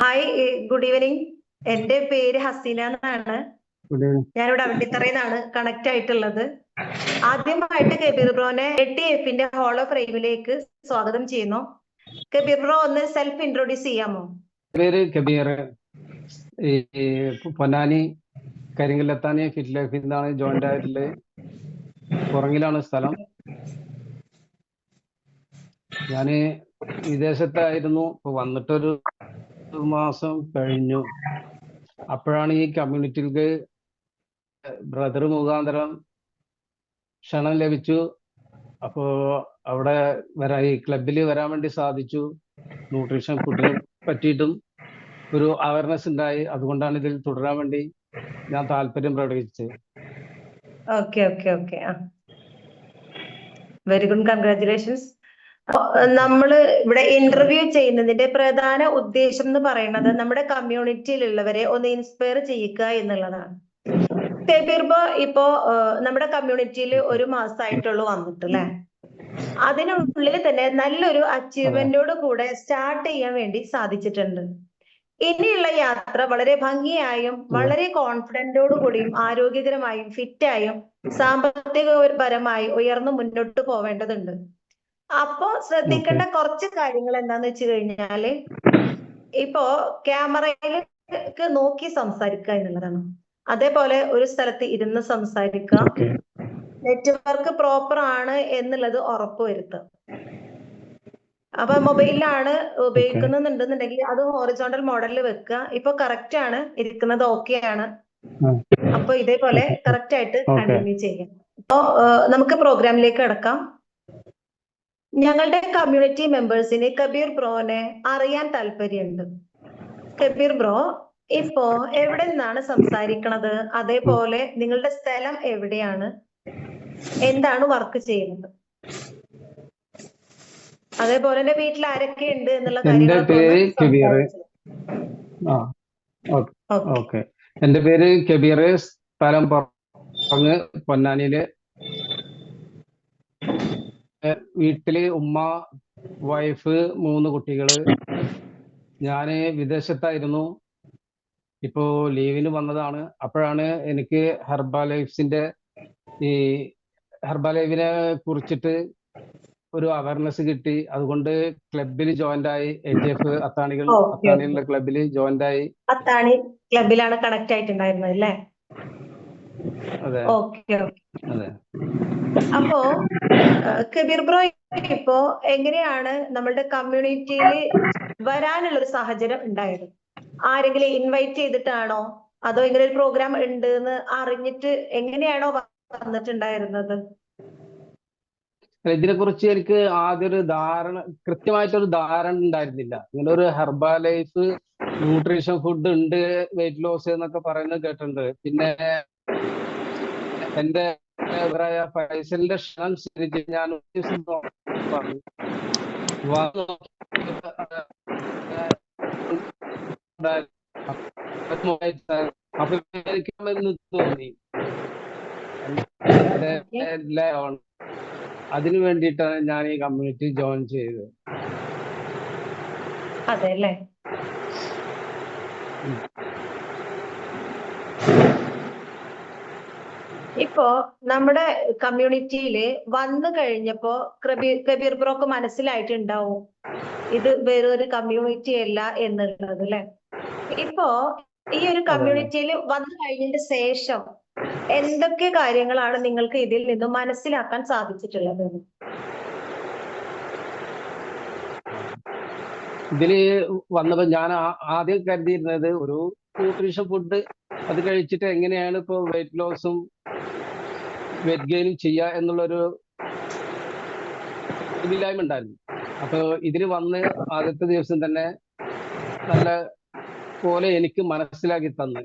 Hi, good evening. എന്റെ പേര് ഹസീന എന്നാണ്. ഞാനിവിടെ അവണ്ടിത്തറയിലാണ് കണക്ട് ആയിട്ടുള്ളത്. ആദ്യമായിട്ട് കബീർ ബ്രോനെ ATF ഹോളോ ഫ്രെയിമിലേക്ക് സ്വാഗതം ചെയ്യുന്നു. കബീർ ബ്രോ ഒന്ന് സെൽഫ് ഇൻട്രോഡ്യൂസ് ചെയ്യാമോ? പേര് കബീർ, പൊന്നാനി കരിങ്കല്ലത്താനി ഫിറ്റ് ലൈഫിൽ നിന്നാണ് ജോയിന്റ് ആയിട്ടുള്ളത്. പുറങ്ങിലാണ് സ്ഥലം. ഞാന് വിദേശത്തായിരുന്നു. ഇപ്പൊ വന്നിട്ടൊരു മാസം കഴിഞ്ഞു. അപ്പോഴാണ് ഈ കമ്മ്യൂണിറ്റിക്ക് ബ്രദർ മുഖാന്തരം ക്ഷണം ലഭിച്ചു. അപ്പോ അവിടെ ഈ ക്ലബിൽ വരാൻ വേണ്ടി സാധിച്ചു. ന്യൂട്രീഷൻ ഫുഡിനെ പറ്റിയിട്ടും ഒരു അവയർനെസ് ഉണ്ടായി. അതുകൊണ്ടാണ് ഇതിൽ തുടരാൻ വേണ്ടി ഞാൻ താല്പര്യം പ്രകടിപ്പിച്ചത്. Very good, congratulations. നമ്മള് ഇവിടെ ഇന്റർവ്യൂ ചെയ്യുന്നതിന്റെ പ്രധാന ഉദ്ദേശം എന്ന് പറയുന്നത് നമ്മുടെ കമ്മ്യൂണിറ്റിയിലുള്ളവരെ ഒന്ന് ഇൻസ്പയർ ചെയ്യുക എന്നുള്ളതാണ്. കബീർ ബ്രോ ഇപ്പോ നമ്മുടെ കമ്മ്യൂണിറ്റിയിൽ ഒരു മാസമായിട്ടുള്ളൂ വന്നിട്ട് അല്ലെ? അതിനുള്ളിൽ തന്നെ നല്ലൊരു അച്ചീവ്മെന്റോട് കൂടെ സ്റ്റാർട്ട് ചെയ്യാൻ വേണ്ടി സാധിച്ചിട്ടുണ്ട്. ഇനിയുള്ള യാത്ര വളരെ ഭംഗിയായും വളരെ കോൺഫിഡന്റോടു കൂടിയും ആരോഗ്യകരമായും ഫിറ്റായും സാമ്പത്തികപരമായി ഉയർന്നു മുന്നോട്ട് പോവേണ്ടതുണ്ട്. അപ്പോ ശ്രദ്ധിക്കേണ്ട കുറച്ച് കാര്യങ്ങൾ എന്താന്ന് വെച്ച് കഴിഞ്ഞാല്, ഇപ്പോ ക്യാമറയിലേക്ക് നോക്കി സംസാരിക്കുക എന്നുള്ളതാണ്. അതേപോലെ ഒരു സ്ഥലത്ത് ഇരുന്ന് സംസാരിക്കുക, നെറ്റ്വർക്ക് പ്രോപ്പർ ആണ് എന്നുള്ളത് ഉറപ്പുവരുത്തുക. അപ്പൊ മൊബൈലിലാണ് ഉപയോഗിക്കുന്നുണ്ടെന്നുണ്ടെങ്കിൽ അത് ഹോറിസോണ്ടൽ മോഡലിൽ വെക്കുക. ഇപ്പൊ കറക്റ്റ് ആണ്, ഇരിക്കുന്നത് ഓക്കെ ആണ്. അപ്പൊ ഇതേപോലെ കറക്റ്റ് ആയിട്ട് കണ്ടിന്യൂ ചെയ്യാം. അപ്പോ നമുക്ക് പ്രോഗ്രാമിലേക്ക് കിടക്കാം. ഞങ്ങളുടെ കമ്മ്യൂണിറ്റി മെമ്പേഴ്സിന് കബീർ ബ്രോനെ അറിയാൻ താല്പര്യമുണ്ട്. കബീർ ബ്രോ ഇപ്പോ എവിടെ നിന്നാണ് സംസാരിക്കണത്? അതേപോലെ നിങ്ങളുടെ സ്ഥലം എവിടെയാണ്? എന്താണ് വർക്ക് ചെയ്യുന്നത്? അതേപോലെ തന്നെ വീട്ടിൽ ആരൊക്കെ ഉണ്ട് എന്നുള്ള കാര്യങ്ങളൊക്കെ. എന്റെ പേര് കബീർ, സ്ഥലം പൊന്നാനിയില്. വീട്ടില് ഉമ്മ, വൈഫ്, 3 കുട്ടികള്. ഞാന് വിദേശത്തായിരുന്നു. ഇപ്പോ ലീവിന് വന്നതാണ്. അപ്പോഴാണ് എനിക്ക് ഹെർബാലൈഫിനെ കുറിച്ചിട്ട് ഒരു അവയർനെസ് കിട്ടി. അതുകൊണ്ട് ക്ലബിൽ ജോയിന്റ് ആയി. ATF അത്താണിയുള്ള ക്ലബിൽ ജോയിന്റ് ആയി. അത്താണി ക്ലബിലാണ് കണക്ട് ആയിട്ടുണ്ടായിരുന്നത് അല്ലേ? അതെ. അതെ. അപ്പോ കബീർ ബ്രോ ഇപ്പോ എങ്ങനെയാണ് നമ്മളുടെ കമ്മ്യൂണിറ്റിയിൽ വരാനുള്ള ഒരു സാഹചര്യം ഉണ്ടായത്? ആരെങ്കിലും ഇൻവൈറ്റ് ചെയ്തിട്ടാണോ, അതോ ഇങ്ങനെ ഒരു പ്രോഗ്രാം ഉണ്ട് എന്ന് അറിഞ്ഞിട്ട് എങ്ങനെയാണോ വന്നിട്ടുണ്ടായിരുന്നത്? ഇതിനെ കുറിച്ച് എനിക്ക് ആദ്യം കൃത്യമായിട്ടൊരു ധാരണ ഉണ്ടായിരുന്നില്ല. ഇങ്ങനെ ഒരു ഹെർബാലൈഫ് ന്യൂട്രീഷൻ ഫുഡ് ഉണ്ട്, വെയിറ്റ് ലോസ് എന്നൊക്കെ പറയുന്നത് കേട്ടിട്ടുണ്ട്. പിന്നെ എന്റെ ഫൈസലിന്റെ ക്ഷണം ശരിക്കും ഞാൻ തോന്നി. അതിനു വേണ്ടിയിട്ടാണ് ഞാൻ ഈ കമ്മ്യൂണിറ്റി ജോയിൻ ചെയ്തത്. അതെ അല്ലേ? ഇപ്പോ നമ്മുടെ കമ്മ്യൂണിറ്റിയില് വന്നു കഴിഞ്ഞപ്പോ കബീർ ബ്രോക്ക് മനസ്സിലായിട്ടുണ്ടാവും ഇത് വേറൊരു കമ്മ്യൂണിറ്റി അല്ല എന്നുള്ളത് അല്ലെ? ഇപ്പോ ഈ ഒരു കമ്മ്യൂണിറ്റിയിൽ വന്നു കഴിഞ്ഞതിന് ശേഷം എന്തൊക്കെ കാര്യങ്ങളാണ് നിങ്ങൾക്ക് ഇതിൽ നിന്നും മനസ്സിലാക്കാൻ സാധിച്ചിട്ടുള്ളത്? ഇതില് വന്നപ്പോ ഞാൻ ആദ്യം കരുതിയിരുന്നത് ഒരു ന്യൂട്രീഷൻ ഫുഡ്, അത് കഴിച്ചിട്ട് എങ്ങനെയാണ് ഇപ്പൊ വെയിറ്റ് ലോസും വെയിറ്റ് ഗെയിനും ചെയ്യുക എന്നുള്ളൊരു ഇല്ലായ്മ ഉണ്ടായിരുന്നു. അപ്പൊ ഇതിന് വന്ന് ആദ്യത്തെ ദിവസം തന്നെ നല്ല പോലെ എനിക്ക് മനസ്സിലാക്കി തന്ന്.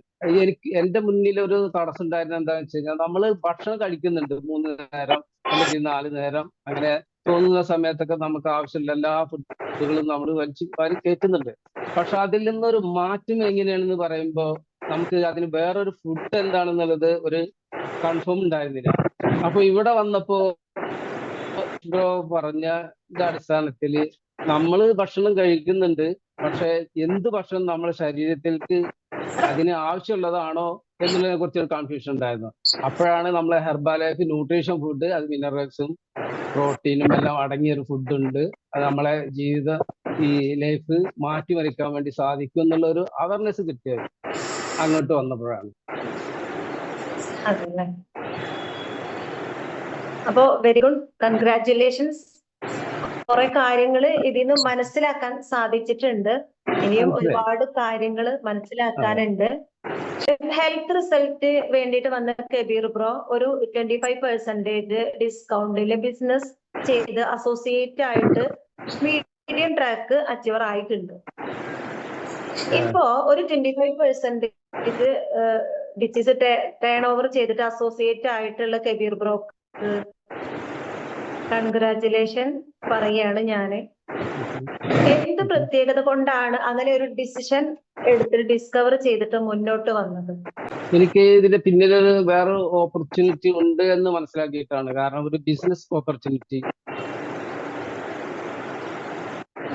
എന്റെ മുന്നിൽ ഒരു തടസ്സം ഉണ്ടായിരുന്നത് എന്താണെന്ന് വെച്ച് കഴിഞ്ഞാൽ, നമ്മൾ ഭക്ഷണം കഴിക്കുന്നുണ്ട് 3 നേരം അല്ലെങ്കിൽ 4 നേരം, അങ്ങനെ തോന്നുന്ന സമയത്തൊക്കെ നമുക്ക് ആവശ്യമില്ല എല്ലാ ഫുഡുകളും നമ്മൾ വാരി കയറ്റുന്നുണ്ട്. പക്ഷെ അതിൽ നിന്നൊരു മാറ്റം എങ്ങനെയാണെന്ന് പറയുമ്പോൾ നമുക്ക് അതിന് വേറൊരു ഫുഡ് എന്താണെന്നുള്ളത് ഒരു കൺഫേം ഉണ്ടായിരുന്നില്ല. അപ്പൊ ഇവിടെ വന്നപ്പോ പറഞ്ഞ അടിസ്ഥാനത്തിൽ നമ്മൾ ഭക്ഷണം കഴിക്കുന്നുണ്ട്, പക്ഷെ എന്ത് ഭക്ഷണം നമ്മുടെ ശരീരത്തിലേക്ക് അതിന് ആവശ്യമുള്ളതാണോ എന്നുള്ളതിനെ കുറിച്ച് ഒരു കൺഫ്യൂഷൻ ഉണ്ടായിരുന്നു. അപ്പോഴാണ് നമ്മളെ ഹെർബാലൈഫ് ന്യൂട്രീഷൻ ഫുഡ്, അത് മിനറൽസും പ്രോട്ടീനും എല്ലാം അടങ്ങിയ ഒരു ഫുഡ് ഉണ്ട്, അത് നമ്മളെ ഈ ലൈഫ് മാറ്റിമറിക്കാൻ വേണ്ടി സാധിക്കും എന്നുള്ള ഒരു അവയർനെസ് കിട്ടിയത് അങ്ങോട്ട് വന്നപ്പോഴാണ്. അതല്ലേ. അപ്പോ വെരി ഗുഡ്, കൺഗ്രാറ്റുലേഷൻസ്. കുറെ കാര്യങ്ങൾ ഇതിൽ നിന്ന് മനസ്സിലാക്കാൻ സാധിച്ചിട്ടുണ്ട്. ഇനിയും ഒരുപാട് കാര്യങ്ങൾ മനസ്സിലാക്കാനുണ്ട്. ഹെൽത്ത് റിസൾട്ട് വേണ്ടിയിട്ട് വന്ന കബീർ ബ്രോ ഒരു 25% ഡിസ്കൗണ്ടില് ബിസിനസ് ചെയ്ത് അസോസിയേറ്റ് ആയിട്ട് മീഡിയം ട്രാക്ക് അച്ചീവർ ആയിട്ടുണ്ട്. ഇപ്പോ ഒരു 25% ഡിസീസ് ടേൺ ഓവർ ചെയ്തിട്ട് അസോസിയേറ്റ് ആയിട്ടുള്ള കബീർ ബ്രോക്ക് കൺഗ്രാറ്റുലേഷൻ പറയാണ് ഞാന്. എന്ത് പ്രത്യേകത കൊണ്ടാണ് അങ്ങനെ ഒരു ഡിസിഷൻ എടുത്തിട്ട് ഡിസ്കവർ ചെയ്തിട്ട് മുന്നോട്ട് വന്നത്? എനിക്ക് ഇതിന്റെ പിന്നിലൊരു വേറെ ഓപ്പർച്യൂണിറ്റി ഉണ്ട് എന്ന് മനസ്സിലാക്കിയിട്ടാണ്. കാരണം ഒരു ബിസിനസ് ഓപ്പർച്യൂണിറ്റി,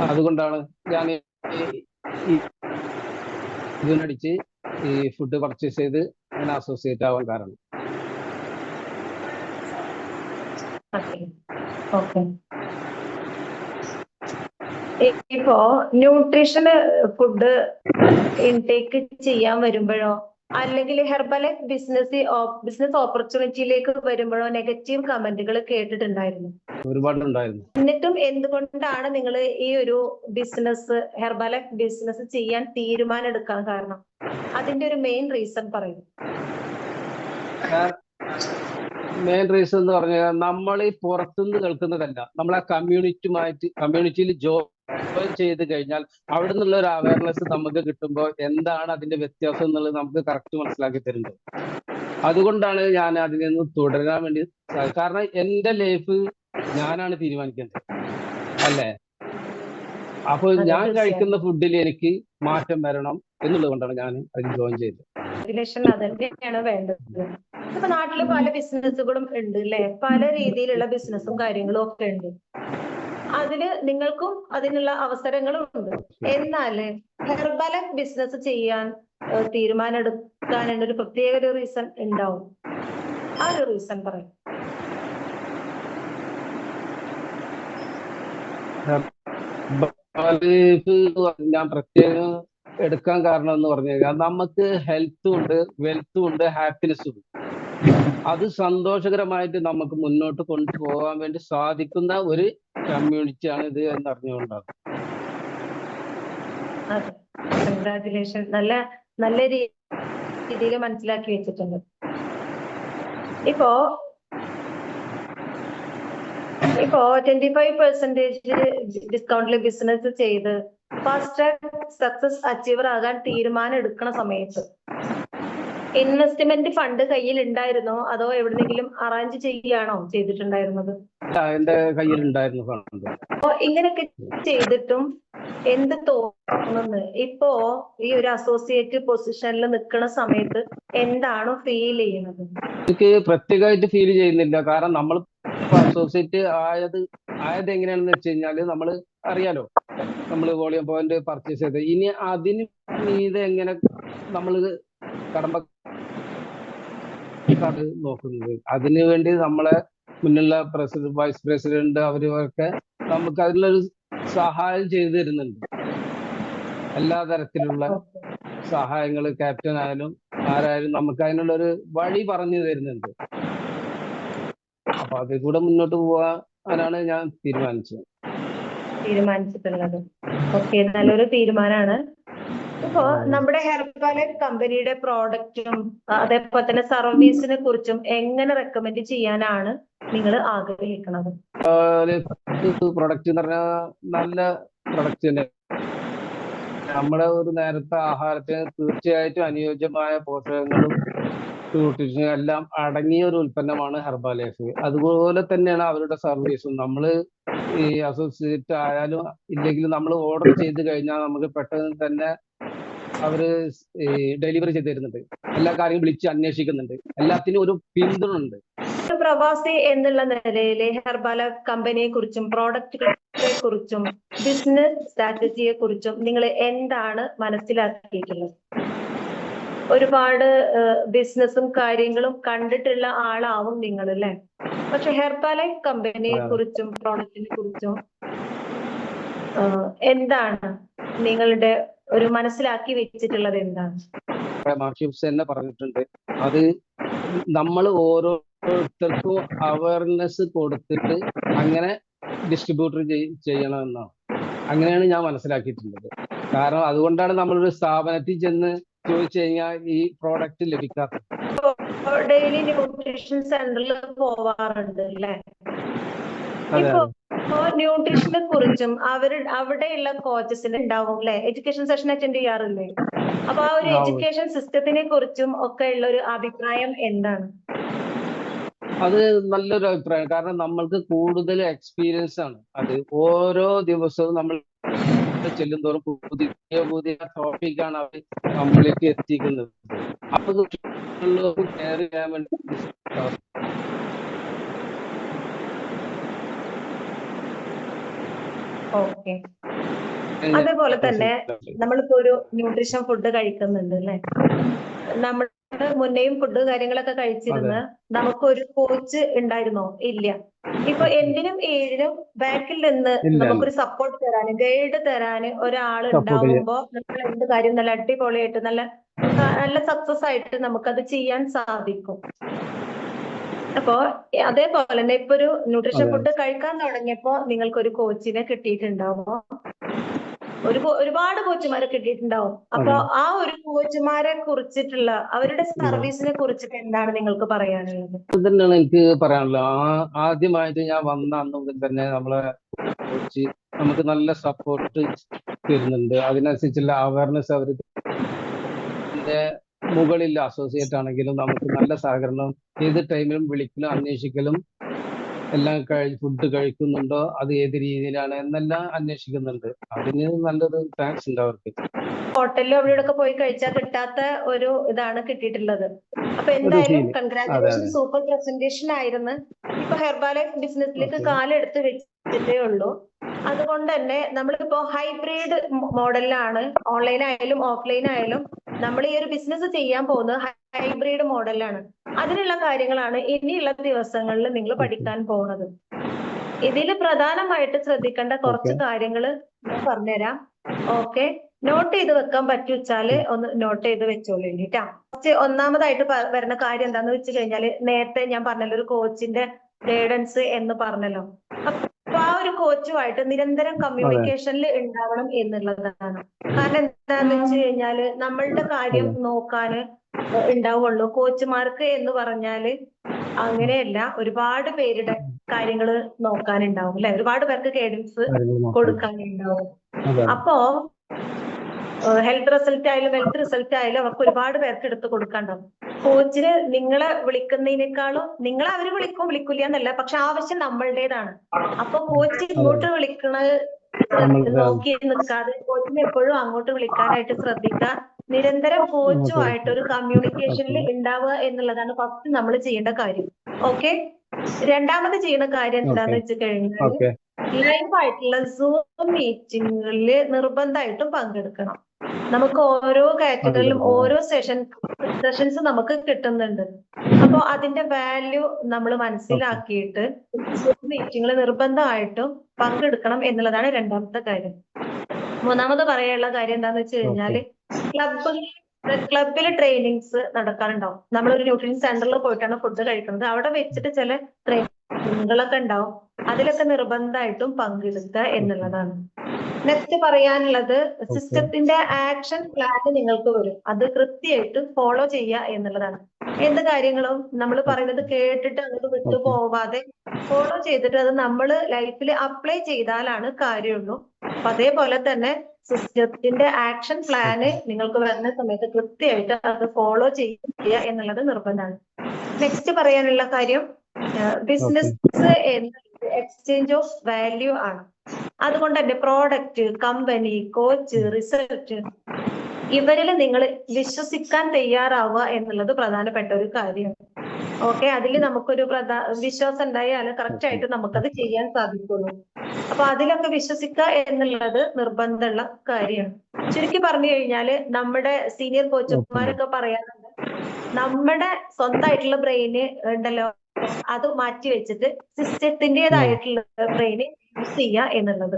അതുകൊണ്ടാണ് ഞാൻ ഇതിനടിച്ച് ഈ ഫുഡ് പർച്ചേസ് ചെയ്ത് അങ്ങനെ അസോസിയേറ്റ് ആവാൻ കാരണം. ഇപ്പോ ന്യൂട്രീഷൻ ഫുഡ് ഇൻടേക്ക് ചെയ്യാൻ വരുമ്പോഴോ അല്ലെങ്കിൽ ഹെർബലൈഫ് ബിസിനസ് ഓപ്പർച്യൂണിറ്റിയിലേക്ക് വരുമ്പോഴോ നെഗറ്റീവ് കമന്റുകൾ കേട്ടിട്ടുണ്ടായിരുന്നു? ഒരുപാടുണ്ടായിരുന്നു. എന്നിട്ടും എന്തുകൊണ്ടാണ് നിങ്ങൾ ഈ ഒരു ബിസിനസ് ഹെർബലൈഫ് ബിസിനസ് ചെയ്യാൻ തീരുമാനം എടുക്കാൻ കാരണം? അതിന്റെ ഒരു മെയിൻ റീസൺ പറയൂ. മെയിൻ റീസൺ എന്ന് പറഞ്ഞാൽ നമ്മൾ ഈ പുറത്തുനിന്ന് കേൾക്കുന്നതല്ല, നമ്മളെ കമ്മ്യൂണിറ്റിയിൽ ജോയിൻ ചെയ്ത് കഴിഞ്ഞാൽ അവിടെ നിന്നുള്ള ഒരു അവയർനെസ് നമുക്ക് കിട്ടുമ്പോൾ എന്താണ് അതിന്റെ വ്യത്യാസം എന്നുള്ളത് നമുക്ക് കറക്റ്റ് മനസ്സിലാക്കി തരുന്നത്. അതുകൊണ്ടാണ് ഞാൻ അതിൽ നിന്ന് തുടരാൻ വേണ്ടി. കാരണം എന്റെ ലൈഫ് ഞാനാണ് തീരുമാനിക്കേണ്ടത്, അല്ലേ? അപ്പോൾ ഞാൻ കഴിക്കുന്ന ഫുഡിൽ എനിക്ക് മാറ്റം വരണം എന്നുള്ളത് കൊണ്ടാണ് ഞാൻ അതിൽ ജോയിൻ ചെയ്തത്. അതന്നെയാണ് വേണ്ടത്. ഇപ്പൊ നാട്ടില് പല ബിസിനസ്സുകളും ഉണ്ട് അല്ലെ, പല രീതിയിലുള്ള ബിസിനസ്സും കാര്യങ്ങളും ഒക്കെ ഉണ്ട്. അതിന് നിങ്ങൾക്കും അതിനുള്ള അവസരങ്ങളും ഉണ്ട്. എന്നാല് ഹെർബലൈഫ് ബിസിനസ് ചെയ്യാൻ തീരുമാനം എടുക്കാനുള്ള ഒരു പ്രത്യേക ഒരു റീസൺ ഉണ്ടാവും. ആ ഒരു റീസൺ പറയും. ഞാൻ പ്രത്യേകം എടുക്കാൻ കാരണം എന്ന് പറഞ്ഞു കഴിഞ്ഞാൽ നമുക്ക് ഹെൽത്തും ഉണ്ട്, വെൽത്തും ഉണ്ട്, ഹാപ്പിനെസ്സും ഉണ്ട്. അത് സന്തോഷകരമായിട്ട് നമുക്ക് മുന്നോട്ട് കൊണ്ടുപോകാൻ വേണ്ടി സാധിക്കുന്ന ഒരു കമ്മ്യൂണിറ്റിയാണ് ഇത് എന്ന് അറിഞ്ഞുകൊണ്ടാണ്. കൺഗ്രാറ്റുലേഷൻ. നല്ല രീതിയിൽ മനസ്സിലാക്കി വെച്ചിട്ടുണ്ട്. ഇപ്പോ 25% ഡിസ്കൗണ്ടിൽ ബിസിനസ് ചെയ്ത് ഫാസ്റ്റ് ട്രാക്ക് സക്സസ് അച്ചീവർ ആകാൻ തീരുമാനം എടുക്കുന്ന സമയത്ത് ഇൻവെസ്റ്റ്മെന്റ് ഫണ്ട് കയ്യിൽ ഉണ്ടായിരുന്നോ അതോ എവിടെന്നെങ്കിലും അറേഞ്ച് ചെയ്യുകയാണോ ചെയ്തിട്ടുണ്ടായിരുന്നത്? എന്റെ കയ്യിലുണ്ടായിരുന്നു ഫണ്ട്. അപ്പോ ഇങ്ങനെയൊക്കെ ചെയ്തിട്ടും എന്ത് തോന്നുന്നു ഇപ്പോ ഈ ഒരു അസോസിയേറ്റ് പൊസിഷനിൽ നിൽക്കുന്ന സമയത്ത് എന്താണ് ഫീൽ ചെയ്യുന്നത്? എനിക്ക് പ്രത്യേകമായിട്ട് ഫീൽ ചെയ്യുന്നില്ല. കാരണം നമ്മൾ അസോസിയേറ്റ് ആയത് എങ്ങനെയാണെന്ന് വെച്ച് കഴിഞ്ഞാല് നമ്മൾ അറിയാലോ, നമ്മൾ വോളിയം പോയിന്റ് പർച്ചേസ് ചെയ്ത് ഇനി അതിന് മീതെ എങ്ങനെ നമ്മൾ കടമ്പ നോക്കുന്നത്. അതിനു വേണ്ടി നമ്മളെ മുന്നുള്ള വൈസ് പ്രസിഡന്റ് അവരൊക്കെ നമുക്ക് അതിലൊരു സഹായം ചെയ്തു തരുന്നുണ്ട്. എല്ലാ തരത്തിലുള്ള സഹായങ്ങൾ, ക്യാപ്റ്റൻ ആയാലും ആരായാലും നമുക്ക് അതിനുള്ളൊരു വഴി പറഞ്ഞു തരുന്നുണ്ട്. അപ്പൊ അതിൽ കൂടെ മുന്നോട്ട് പോകാനാണ് ഞാൻ തീരുമാനിച്ചിട്ടുള്ളത്. ഓക്കെ, നല്ലൊരു തീരുമാനമാണ്. ഇപ്പോ നമ്മുടെ ഹെർബലൈഫ് കമ്പനിയുടെ പ്രോഡക്റ്റും അതേപോലെ തന്നെ സർവീസിനെ കുറിച്ചും എങ്ങനെ റെക്കമെൻഡ് ചെയ്യാനാണ് നിങ്ങൾ ആഗ്രഹിക്കുന്നത്? പ്രൊഡക്റ്റ് എന്ന് പറഞ്ഞാൽ നല്ല പ്രൊഡക്റ്റ് തന്നെ. നമ്മുടെ ഒരു നേരത്തെ ആഹാരത്തിന് തീർച്ചയായിട്ടും അനുയോജ്യമായ പോഷകങ്ങളും ന്യൂട്രീഷനും എല്ലാം അടങ്ങിയ ഒരു ഉൽപ്പന്നമാണ് ഹെർബലൈഫ്. അതുപോലെ തന്നെയാണ് അവരുടെ സർവീസും. നമ്മൾ ഈ അസോസിയേറ്റ് ആയാലും ഇല്ലെങ്കിലും നമ്മൾ ഓർഡർ ചെയ്ത് കഴിഞ്ഞാൽ നമുക്ക് പെട്ടെന്ന് തന്നെ അവര് ഡെലിവറി ചെയ്ത് തരുന്നുണ്ട്. എല്ലാ കാര്യങ്ങളും വിളിച്ച് അന്വേഷിക്കുന്നുണ്ട്. എല്ലാത്തിനും ഒരു പിന്തുണ ഉണ്ട്. പ്രവാസി എന്നുള്ള നിലയിൽ ഹെർബലൈഫ് കമ്പനിയെ കുറിച്ചും പ്രോഡക്റ്റുകളെ കുറിച്ചും ബിസിനസ് സ്ട്രാറ്റജിയെ കുറിച്ചും നിങ്ങൾ എന്താണ് മനസ്സിലാക്കിയിട്ടുള്ളത്? ഒരുപാട് ബിസിനസ്സും കാര്യങ്ങളും കണ്ടിട്ടുള്ള ആളാവും നിങ്ങൾ അല്ലെ? പക്ഷെ ഹെർബലൈഫ് കമ്പനിയെ കുറിച്ചും പ്രോഡക്റ്റിനെ കുറിച്ചും എന്താണ് നിങ്ങളുടെ ഒരു മനസ്സിലാക്കി വെച്ചിട്ടുള്ളത്? എന്താണ് മാർഷിപ്സ് തന്നെ പറഞ്ഞിട്ടുണ്ട്, അത് നമ്മൾ ഓരോരുത്തർക്കും അവയർനെസ് കൊടുത്തിട്ട് അങ്ങനെ ഡിസ്ട്രിബ്യൂട്ടർ ചെയ്യണമെന്നാണ്. അങ്ങനെയാണ് ഞാൻ മനസ്സിലാക്കിയിട്ടുള്ളത്. കാരണം അതുകൊണ്ടാണ് നമ്മളൊരു സ്ഥാപനത്തിൽ ചെന്ന് ചോദിച്ചു കഴിഞ്ഞാൽ ഈ പ്രോഡക്റ്റ് ലഭിക്കാത്തത്. ഡെയിലി ന്യൂട്രീഷൻ സെന്ററിൽ പോവാറുണ്ട് അല്ലേ? ഇപ്പൊ ന്യൂട്രീഷനെ കുറിച്ചും അവിടെയുള്ള കോച്ചസിന് ഉണ്ടാവും അല്ലെ, എഡ്യൂക്കേഷൻ സെഷൻ അറ്റൻഡ് ചെയ്യാറില്ലേ? അപ്പൊ ആ ഒരു എഡ്യൂക്കേഷൻ സിസ്റ്റത്തിനെ കുറിച്ചും ഒക്കെ ഉള്ള ഒരു അഭിപ്രായം എന്താണ്? അത് നല്ലൊരു അഭിപ്രായം. കാരണം നമ്മൾക്ക് കൂടുതൽ എക്സ്പീരിയൻസ് ആണ്. അത് ഓരോ ദിവസവും നമ്മൾ ചെല്ലുന്തോറും പുതിയ പുതിയ ടോപ്പിക്കാണ് അവർ നമ്മളിലേക്ക് എത്തിക്കുന്നത്. അപ്പൊ കെയർ ചെയ്യാൻ വേണ്ടി ഓക്കെ. അതേപോലെ തന്നെ നമ്മളിപ്പോ ഒരു ന്യൂട്രീഷൻ ഫുഡ് കഴിക്കുന്നുണ്ട് അല്ലെ? നമ്മൾ മുന്നേയും ഫുഡ് കാര്യങ്ങളൊക്കെ കഴിച്ചിരുന്ന് നമുക്കൊരു കോച്ച് ഉണ്ടായിരുന്നോ? ഇല്ല. ഇപ്പൊ എന്തിനും ഏതിനും ബാക്കിൽ നിന്ന് നമുക്കൊരു സപ്പോർട്ട് തരാന്, ഗൈഡ് തരാന് ഒരാൾ ഉണ്ടാവുമ്പോ നമ്മൾ എന്ത് കാര്യം നല്ല അടിപൊളിയായിട്ട് നല്ല സക്സസ് ആയിട്ട് നമുക്കത് ചെയ്യാൻ സാധിക്കും. അപ്പോ അതേപോലെ തന്നെ ഇപ്പൊ ഒരു ന്യൂട്രീഷൻ ഫുഡ് കഴിക്കാൻ തുടങ്ങിയപ്പോ നിങ്ങൾക്കൊരു കോച്ചിനെ കിട്ടിയിട്ടുണ്ടാവുമോ? ഒരുപാട് കോച്ചുമാരെ കിട്ടിയിട്ടുണ്ടാവും. അപ്പൊ ആ ഒരു കോച്ചുമാരെ കുറിച്ചിട്ടുള്ള അവരുടെ സർവീസിനെ കുറിച്ചിട്ട് എന്താണ് നിങ്ങൾക്ക് പറയാനുള്ളത്? തന്നെയാണ് എനിക്ക് പറയാനുള്ളത്. ആദ്യമായിട്ട് ഞാൻ വന്ന അന്ന് മുതൽ തന്നെ നമ്മളെ കോച്ച് നമുക്ക് നല്ല സപ്പോർട്ട് തരുന്നുണ്ട്. അതിനനുസരിച്ചുള്ള അവയർനെസ് അവർ മുകളിൽ അസോസിയേറ്റ് ആണെങ്കിലും നമുക്ക് നല്ല സഹകരണം, ഏത് ടൈമിലും വിളിക്കലും അന്വേഷിക്കലും എല്ലാം ഫുഡ് കഴിക്കുന്നുണ്ടോ, അത് ഏത് രീതിയിലാണ് എന്നെല്ലാം അന്വേഷിക്കുന്നുണ്ട്. അതിന് നല്ലൊരു താങ്ക്സ് ഉണ്ട് അവർക്ക്. ഹോട്ടലിലും അവിടെയൊക്കെ പോയി കഴിച്ചാൽ കിട്ടാത്ത ഒരു ഇതാണ് കിട്ടിയിട്ടുള്ളത്. അപ്പൊ എന്തായാലും കൺഗ്രാറ്റുലേഷൻ, സൂപ്പർ പ്രസന്റേഷൻ ആയിരുന്നു. ഇപ്പൊ ഹെർബലൈഫ് ബിസിനസ്സിലേക്ക് കാലെടുത്ത് വെച്ചിട്ടേ ഉള്ളൂ. അതുകൊണ്ട് തന്നെ നമ്മളിപ്പോ ഹൈബ്രിഡ് മോഡലിലാണ്, ഓൺലൈൻ ആയാലും ഓഫ്ലൈൻ ആയാലും നമ്മൾ ഈ ഒരു ബിസിനസ് ചെയ്യാൻ പോകുന്നത് ഹൈബ്രിഡ് മോഡലാണ്. അതിനുള്ള കാര്യങ്ങളാണ് ഇനിയുള്ള ദിവസങ്ങളിൽ നിങ്ങൾ പഠിക്കാൻ പോകുന്നത്. ഇതിൽ പ്രധാനമായിട്ട് ശ്രദ്ധിക്കേണ്ട കുറച്ച് കാര്യങ്ങൾ ഞാൻ പറഞ്ഞുതരാം. ഓക്കെ, നോട്ട് ചെയ്ത് വെക്കാൻ പറ്റുവെച്ചാല് ഒന്ന് നോട്ട് ചെയ്ത് വെച്ചോളൂ കേട്ടാ. ഒന്നാമതായിട്ട് വരുന്ന കാര്യം എന്താന്ന് വെച്ച് കഴിഞ്ഞാല്, നേരത്തെ ഞാൻ പറഞ്ഞല്ലോ ഒരു കോച്ചിന്റെ ഗൈഡൻസ് എന്ന് പറഞ്ഞല്ലോ. അപ്പൊ ആ ഒരു കോച്ചുമായിട്ട് നിരന്തരം കമ്മ്യൂണിക്കേഷനിൽ ഉണ്ടാവണം എന്നുള്ളതാണ്. കാരണം എന്താന്ന് വെച്ച് കഴിഞ്ഞാല് നമ്മളുടെ കാര്യം നോക്കാന് ഉണ്ടാവുള്ളൂ. കോച്ചുമാർക്ക് എന്ന് പറഞ്ഞാല് അങ്ങനെയല്ല, ഒരുപാട് പേരുടെ കാര്യങ്ങൾ നോക്കാനുണ്ടാവും അല്ലെ, ഒരുപാട് പേർക്ക് ഗൈഡൻസ് കൊടുക്കാനുണ്ടാവും. അപ്പോ ഹെൽത്ത് റിസൾട്ട് ആയാലും വെൽത്ത് റിസൾട്ട് ആയാലും അവർക്ക് ഒരുപാട് പേർക്ക് എടുത്ത് കൊടുക്കാണ്ടാവും. കോച്ചിന് നിങ്ങളെ വിളിക്കുന്നതിനേക്കാളും നിങ്ങളെ അവര് വിളിക്കില്ല എന്നല്ല, പക്ഷെ ആവശ്യം നമ്മളുടേതാണ്. അപ്പൊ കോച്ച് ഇങ്ങോട്ട് വിളിക്കണത് നോക്കി നിൽക്കാതെ കോച്ചിന് എപ്പോഴും അങ്ങോട്ട് വിളിക്കാനായിട്ട് ശ്രദ്ധിക്കുക. നിരന്തരം കോച്ചുമായിട്ട് ഒരു കമ്മ്യൂണിക്കേഷനിൽ ഉണ്ടാവുക എന്നുള്ളതാണ് ഫസ്റ്റ് നമ്മൾ ചെയ്യേണ്ട കാര്യം. ഓക്കെ. രണ്ടാമത് ചെയ്യുന്ന കാര്യം എന്താന്ന് വെച്ച് കഴിഞ്ഞാൽ ലൈവ് ആയിട്ടുള്ള സൂം മീറ്റിങ്ങുകളിൽ നിർബന്ധമായിട്ടും പങ്കെടുക്കണം. നമുക്ക് ഓരോ കാറ്റഗറിയിലും ഓരോ സെഷൻസ് നമുക്ക് കിട്ടുന്നുണ്ട്. അപ്പൊ അതിന്റെ വാല്യൂ നമ്മൾ മനസ്സിലാക്കിയിട്ട് സൂം മീറ്റിങ്ങുകൾ നിർബന്ധമായിട്ടും പങ്കെടുക്കണം എന്നുള്ളതാണ് രണ്ടാമത്തെ കാര്യം. മൂന്നാമത് പറയാനുള്ള കാര്യം എന്താന്ന് വെച്ച് കഴിഞ്ഞാല് ക്ലബിൽ ട്രെയിനിങ്സ് നടക്കാറുണ്ടാവും. നമ്മളൊരു ന്യൂട്രീഷൻ സെന്ററിൽ പോയിട്ടാണ് ഫുഡ് കഴിക്കുന്നത്. അവിടെ വെച്ചിട്ട് ചില ട്രെയിനിങ്ങുകളൊക്കെ ഉണ്ടാവും. അതിലൊക്കെ നിർബന്ധമായിട്ടും പങ്കെടുക്കുക എന്നുള്ളതാണ്. നെക്സ്റ്റ് പറയാനുള്ളത്, സിസ്റ്റത്തിന്റെ ആക്ഷൻ പ്ലാൻ നിങ്ങൾക്ക് വരും, അത് കൃത്യമായിട്ട് ഫോളോ ചെയ്യുക എന്നുള്ളതാണ്. എന്ത് കാര്യങ്ങളും നമ്മൾ പറയുന്നത് കേട്ടിട്ട് അങ്ങോട്ട് വിട്ടു പോവാതെ ഫോളോ ചെയ്തിട്ട് അത് നമ്മൾ ലൈഫിൽ അപ്ലൈ ചെയ്താലാണ് കാര്യമുള്ളൂ. അപ്പൊ അതേപോലെ തന്നെ സിസ്റ്റത്തിന്റെ ആക്ഷൻ പ്ലാന് നിങ്ങൾക്ക് വരുന്ന സമയത്ത് കൃത്യമായിട്ട് അത് ഫോളോ ചെയ്യുക എന്നുള്ളത് നിർബന്ധമാണ്. നെക്സ്റ്റ് പറയാനുള്ള കാര്യം, ബിസിനസ് എക്സ്ചേഞ്ച് ഓഫ് വാല്യൂ ആണ്. അതുകൊണ്ട് തന്നെ പ്രോഡക്റ്റ്, കമ്പനി, കോച്ച്, റിസൾട്ട് ഇവരിൽ നിങ്ങൾ വിശ്വസിക്കാൻ തയ്യാറാവുക എന്നുള്ളത് പ്രധാനപ്പെട്ട ഒരു കാര്യമാണ്. ഓക്കെ, അതിൽ നമുക്കൊരു വിശ്വാസം ഉണ്ടായാൽ കറക്റ്റ് ആയിട്ട് നമുക്കത് ചെയ്യാൻ സാധിക്കുള്ളൂ. അപ്പൊ അതിലൊക്കെ വിശ്വസിക്കുക എന്നുള്ളത് നിർബന്ധമുള്ള കാര്യമാണ്. ചുരുക്കി പറഞ്ഞു കഴിഞ്ഞാല് നമ്മുടെ സീനിയർ കോച്ചുമാരൊക്കെ പറയാറുണ്ട്, നമ്മുടെ സ്വന്തമായിട്ടുള്ള ബ്രെയിന് ഉണ്ടല്ലോ, അത് മാറ്റി വെച്ചിട്ട് സിസ്റ്റത്തിൻ്റെതായിട്ടുള്ള ബ്രെയിന് യൂസ് ചെയ്യുക എന്നുള്ളത്.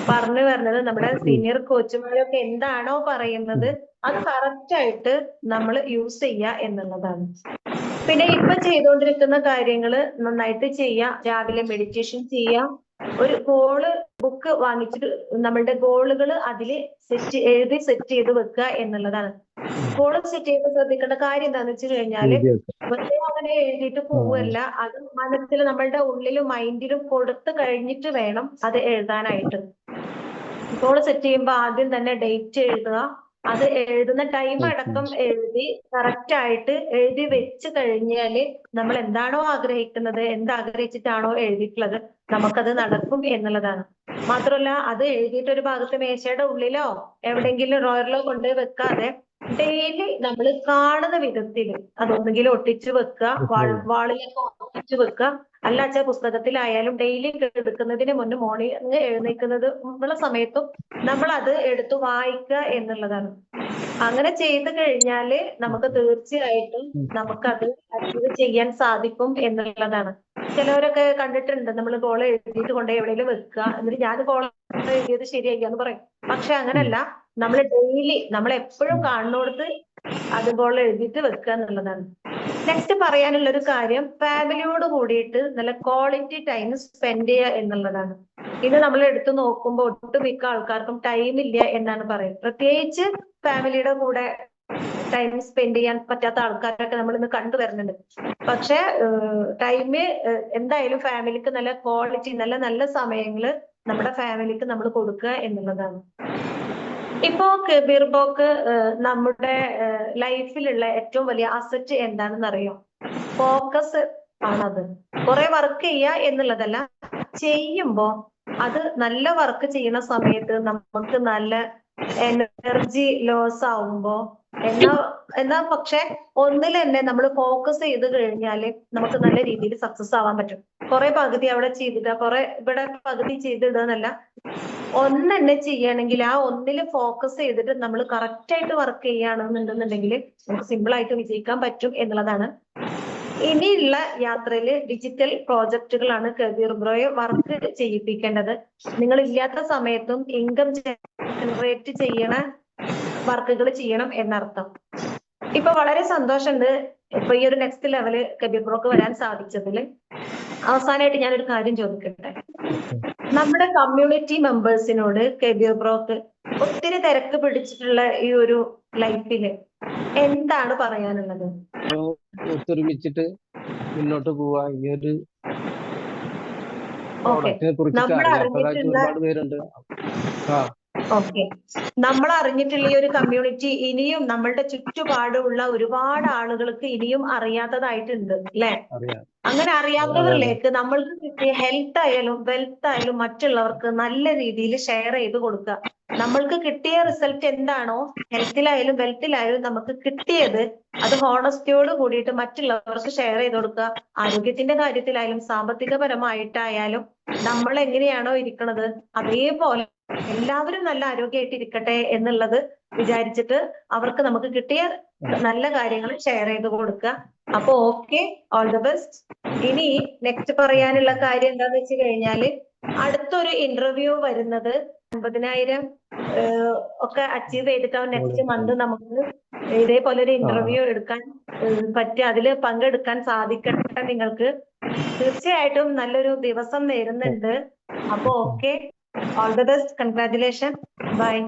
പറഞ്ഞു വരുന്നത് നമ്മുടെ സീനിയർ കോച്ചുമാരൊക്കെ എന്താണോ പറയുന്നത് അത് കറക്റ്റ് ആയിട്ട് നമ്മൾ യൂസ് ചെയ്യുക എന്നുള്ളതാണ്. പിന്നെ ഇപ്പൊ ചെയ്തുകൊണ്ടിരിക്കുന്ന കാര്യങ്ങള് നന്നായിട്ട് ചെയ്യാം. രാവിലെ മെഡിറ്റേഷൻ ചെയ്യാം. ഒരു ഗോള് ബുക്ക് വാങ്ങിച്ചിട്ട് നമ്മളുടെ ഗോളുകൾ അതിൽ എഴുതി സെറ്റ് ചെയ്ത് വെക്കുക എന്നുള്ളതാണ്. ഗോള് സെറ്റ് ചെയ്യുമ്പോൾ ശ്രദ്ധിക്കേണ്ട കാര്യം എന്താണെന്ന് വെച്ച് കഴിഞ്ഞാല് വെറുതെ അങ്ങനെ എഴുതിയിട്ട് പോവല്ല, അത് മനസ്സിൽ നമ്മളുടെ ഉള്ളിലും മൈൻഡിലും കൊടുത്തു കഴിഞ്ഞിട്ട് വേണം അത് എഴുതാനായിട്ട്. ഗോള് സെറ്റ് ചെയ്യുമ്പോൾ ആദ്യം തന്നെ ഡേറ്റ് എഴുതുക, അത് എഴുതുന്ന ടൈം അടക്കം എഴുതി കറക്റ്റ് ആയിട്ട് എഴുതി വെച്ച് കഴിഞ്ഞാല് നമ്മൾ എന്താണോ ആഗ്രഹിക്കുന്നത്, എന്താഗ്രഹിച്ചിട്ടാണോ എഴുതിയിട്ടുള്ളത്, നമുക്കത് നടക്കും എന്നുള്ളതാണ്. മാത്രമല്ല, അത് എഴുതിയിട്ട് ഒരു ഭാഗത്ത് മേശയുടെ ഉള്ളിലോ എവിടെയെങ്കിലും ഡ്രോയറിലോ കൊണ്ടുപോയി വെക്കാതെ ഡെയിലി നമ്മൾ കാണുന്ന വിധത്തിൽ അതൊന്നുകിൽ ഒട്ടിച്ചു വെക്കുക, വാളിലൊക്കെ ഒട്ടിച്ചു വെക്കുക, അല്ലാച്ച പുസ്തകത്തിലായാലും ഡെയിലി എടുക്കുന്നതിന് മുന്നേ മോർണിംഗ് എഴുന്നേൽക്കുന്നത് ഉള്ള സമയത്തും നമ്മൾ അത് എടുത്തു വായിക്കുക എന്നുള്ളതാണ്. അങ്ങനെ ചെയ്തു കഴിഞ്ഞാല് നമുക്ക് തീർച്ചയായിട്ടും നമുക്കത് അച്ചീവ് ചെയ്യാൻ സാധിക്കും എന്നുള്ളതാണ്. ചിലവരൊക്കെ കണ്ടിട്ടുണ്ട്, നമ്മൾ ഗോൾ എഴുതിയിട്ട് കൊണ്ടുപോയി എവിടെയെങ്കിലും വെക്കുക, എന്നിട്ട് ഞാൻ ഗോൾ എഴുതിയത് ശരിയായി എന്ന് പറയും. പക്ഷെ അങ്ങനല്ല, നമ്മൾ ഡെയിലി നമ്മൾ എപ്പോഴും കാണുന്നോടത്ത് അതുപോലെ എഴുതിയിട്ട് വെക്കുക എന്നുള്ളതാണ്. നെക്സ്റ്റ് പറയാനുള്ള ഒരു കാര്യം, ഫാമിലിയോട് കൂടിയിട്ട് നല്ല ക്വാളിറ്റി ടൈം സ്പെൻഡ് ചെയ്യുക എന്നുള്ളതാണ്. ഇത് നമ്മൾ എടുത്തു നോക്കുമ്പോൾ ഒട്ടുമിക്ക ആൾക്കാർക്കും ടൈം ഇല്ല എന്നാണ് പറയുന്നത്. പ്രത്യേകിച്ച് ഫാമിലിയുടെ കൂടെ ടൈം സ്പെൻഡ് ചെയ്യാൻ പറ്റാത്ത ആൾക്കാരൊക്കെ നമ്മൾ ഇന്ന് കണ്ടുവരുന്നുണ്ട്. പക്ഷെ ടൈം എന്തായാലും ഫാമിലിക്ക് നല്ല ക്വാളിറ്റി, നല്ല നല്ല സമയങ്ങള് നമ്മുടെ ഫാമിലിക്ക് നമ്മൾ കൊടുക്കുക എന്നുള്ളതാണ്. ഇപ്പോ കബീർ ബ്രോക്ക് നമ്മുടെ ലൈഫിലുള്ള ഏറ്റവും വലിയ അസറ്റ് എന്താണെന്ന് അറിയോ? ഫോക്കസ് ആണത്. കുറെ വർക്ക് ചെയ്യുക എന്നുള്ളതല്ല, ചെയ്യുമ്പോ അത് നല്ല വർക്ക് ചെയ്യുന്ന സമയത്ത് നമുക്ക് നല്ല എനർജി ലോസ് ആവുമ്പോ എന്നാ പക്ഷെ ഒന്നിൽ തന്നെ നമ്മൾ ഫോക്കസ് ചെയ്ത് കഴിഞ്ഞാല് നമുക്ക് നല്ല രീതിയിൽ സക്സസ് ആവാൻ പറ്റും. കുറെ പകുതി അവിടെ ചെയ്തിട്ട് കുറെ ഇവിടെ പകുതി ചെയ്തിടുന്നല്ല, ഒന്ന് തന്നെ ചെയ്യണമെങ്കിൽ ആ ഒന്നിൽ ഫോക്കസ് ചെയ്തിട്ട് നമ്മൾ കറക്റ്റ് ആയിട്ട് വർക്ക് ചെയ്യുകയാണെന്നുണ്ടെന്നുണ്ടെങ്കിൽ നമുക്ക് സിമ്പിൾ ആയിട്ട് വിജയിക്കാൻ പറ്റും എന്നുള്ളതാണ്. ഇനിയുള്ള യാത്രയിൽ ഡിജിറ്റൽ പ്രോജക്റ്റുകളാണ് കബീർ ബ്രോയെ വർക്ക് ചെയ്യിപ്പിക്കേണ്ടത്. നിങ്ങൾ ഇല്ലാത്ത സമയത്തും ഇൻകം ജനറേറ്റ് ചെയ്യണ വർക്കുകൾ ചെയ്യണം എന്നർത്ഥം. ഇപ്പൊ വളരെ സന്തോഷമുണ്ട് ഇപ്പൊ ഈ ഒരു നെക്സ്റ്റ് ലെവല് കബീർ ബ്രോക്ക് വരാൻ സാധിച്ചതിൽ. അവസാനമായിട്ട് ഞാനൊരു കാര്യം ചോദിക്കട്ടെ, നമ്മുടെ കമ്മ്യൂണിറ്റി മെമ്പേഴ്സിനോട് കബീർ ബ്രോക്ക് ഒത്തിരി തിരക്ക് പിടിച്ചിട്ടുള്ള ഈ ഒരു ലൈഫില് എന്താണ് പറയാനുള്ളത്? ഒത്തൊരുമിച്ചിട്ട് മുന്നോട്ട് പോവാ. ഈ ഒരു ഒരുപാട് പേരുണ്ട്. ഓക്കെ, നമ്മൾ അറിഞ്ഞിട്ടുള്ള ഈ ഒരു കമ്മ്യൂണിറ്റി ഇനിയും നമ്മളുടെ ചുറ്റുപാടുള്ള ഒരുപാട് ആളുകൾക്ക് ഇനിയും അറിയാത്തതായിട്ടുണ്ട് അല്ലെ? അങ്ങനെ അറിയാത്തവരിലേക്ക് നമ്മൾക്ക് കിട്ടിയ ഹെൽത്ത് ആയാലും വെൽത്ത് ആയാലും മറ്റുള്ളവർക്ക് നല്ല രീതിയിൽ ഷെയർ ചെയ്ത് കൊടുക്കുക. നമ്മൾക്ക് കിട്ടിയ റിസൾട്ട് എന്താണോ, ഹെൽത്തിലായാലും വെൽത്തിലായാലും നമുക്ക് കിട്ടിയത് അത് ഹോണസ്റ്റിയോട് കൂടിയിട്ട് മറ്റുള്ളവർക്ക് ഷെയർ ചെയ്ത് കൊടുക്കുക. ആരോഗ്യത്തിന്റെ കാര്യത്തിലായാലും സാമ്പത്തികപരമായിട്ടായാലും നമ്മൾ എങ്ങനെയാണോ ഇരിക്കുന്നത് അതേപോലെ എല്ലാവരും നല്ല ആരോഗ്യമായിട്ട് ഇരിക്കട്ടെ എന്നുള്ളത് വിചാരിച്ചിട്ട് അവർക്ക് നമുക്ക് കിട്ടിയ നല്ല കാര്യങ്ങൾ ഷെയർ ചെയ്ത് കൊടുക്കുക. അപ്പൊ ഓക്കെ, ഓൾ ദ ബെസ്റ്റ്. ഇനി നെക്സ്റ്റ് പറയാനുള്ള കാര്യം എന്താന്ന് വെച്ച് കഴിഞ്ഞാല്, അടുത്തൊരു ഇന്റർവ്യൂ വരുന്നത് 50,000 ഒക്കെ അച്ചീവ് ചെയ്തിട്ടാവും നെക്സ്റ്റ് മന്ത് നമുക്ക് ഇതേപോലെ ഒരു ഇന്റർവ്യൂ എടുക്കാൻ പറ്റുക. അതില് പങ്കെടുക്കാൻ സാധിക്കട്ടെ നിങ്ങൾക്ക്. തീർച്ചയായിട്ടും നല്ലൊരു ദിവസം നേരുന്നുണ്ട്. അപ്പൊ okay, all the best, congratulations, bye.